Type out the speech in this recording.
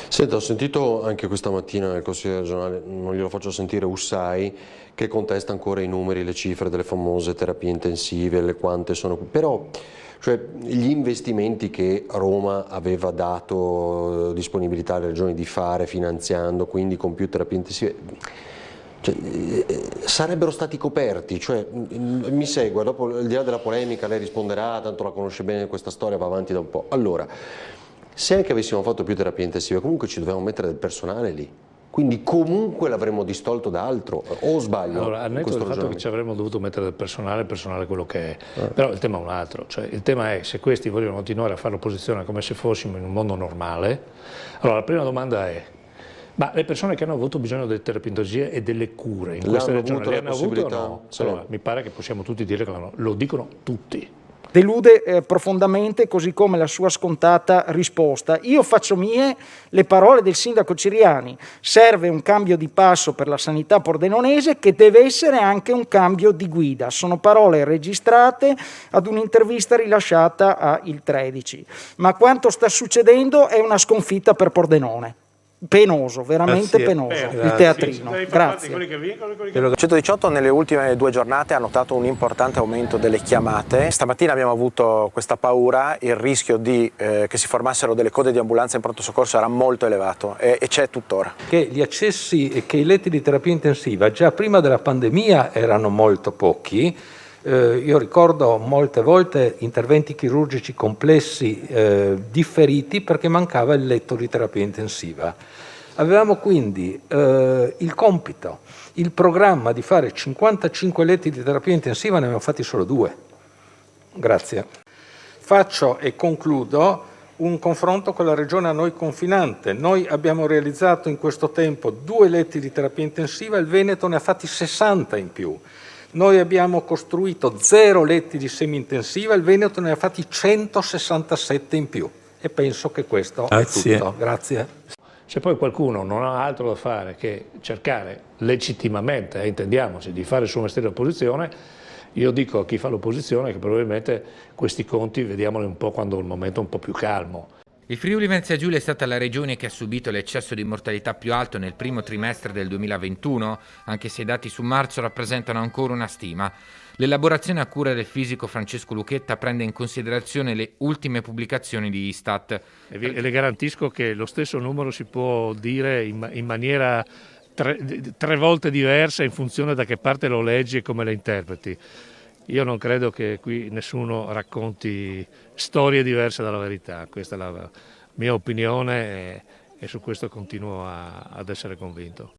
Senta, ho sentito anche questa mattina nel Consiglio regionale, non glielo faccio sentire, Ussai, che contesta ancora i numeri, le cifre delle famose terapie intensive, le quante sono. Però, cioè, gli investimenti che Roma aveva dato disponibilità alle regioni di fare, finanziando, quindi con più terapie intensive, cioè, sarebbero stati coperti, cioè, mi segua, dopo al di là della polemica lei risponderà, tanto la conosce bene questa storia, va avanti da un po'. Allora, se anche avessimo fatto più terapie intensive, comunque ci dovevamo mettere del personale lì, quindi comunque l'avremmo distolto da altro, o sbaglio Allora, al in netto questo del fatto che ragionamento? ci avremmo dovuto mettere del personale, il personale è quello che è, però il tema è un altro, cioè il tema è se questi vogliono continuare a fare l'opposizione come se fossimo in un mondo normale. Allora la prima domanda è, ma le persone che hanno avuto bisogno delle terapie intensive e delle cure in questa regione le hanno avute o no? Sì. Allora mi pare che possiamo tutti dire che lo dicono tutti. Delude profondamente, così come la sua scontata risposta. Io faccio mie le parole del sindaco Ciriani: serve un cambio di passo per la sanità pordenonese che deve essere anche un cambio di guida. Sono parole registrate ad un'intervista rilasciata a Il 13. Ma quanto sta succedendo è una sconfitta per Pordenone. Penoso, veramente penoso, il teatrino. Grazie. 118 nelle ultime 2 giornate ha notato un importante aumento delle chiamate. Stamattina abbiamo avuto questa paura, il rischio che si formassero delle code di ambulanza in pronto soccorso era molto elevato e c'è tuttora. Che gli accessi e che i letti di terapia intensiva già prima della pandemia erano molto pochi. Io ricordo molte volte interventi chirurgici complessi differiti perché mancava il letto di terapia intensiva. Avevamo quindi il compito, il programma di fare 55 letti di terapia intensiva, ne abbiamo fatti solo 2. Grazie. Faccio e concludo un confronto con la regione a noi confinante. Noi abbiamo realizzato in questo tempo 2 letti di terapia intensiva, il Veneto ne ha fatti 60 in più. Noi abbiamo costruito 0 letti di semi-intensiva, il Veneto ne ha fatti 167 in più. E penso che questo è tutto. Grazie. Se poi qualcuno non ha altro da fare che cercare legittimamente, intendiamoci, di fare il suo mestiere di opposizione, io dico a chi fa l'opposizione che probabilmente questi conti vediamoli un po' quando il momento è un po' più calmo. Il Friuli Venezia Giulia è stata la regione che ha subito l'eccesso di mortalità più alto nel primo trimestre del 2021, anche se i dati su marzo rappresentano ancora una stima. L'elaborazione a cura del fisico Francesco Lucchetta prende in considerazione le ultime pubblicazioni di Istat. E le garantisco che lo stesso numero si può dire in maniera 3 volte diversa in funzione da che parte lo leggi e come la interpreti. Io non credo che qui nessuno racconti storie diverse dalla verità, questa è la mia opinione e su questo continuo ad essere convinto.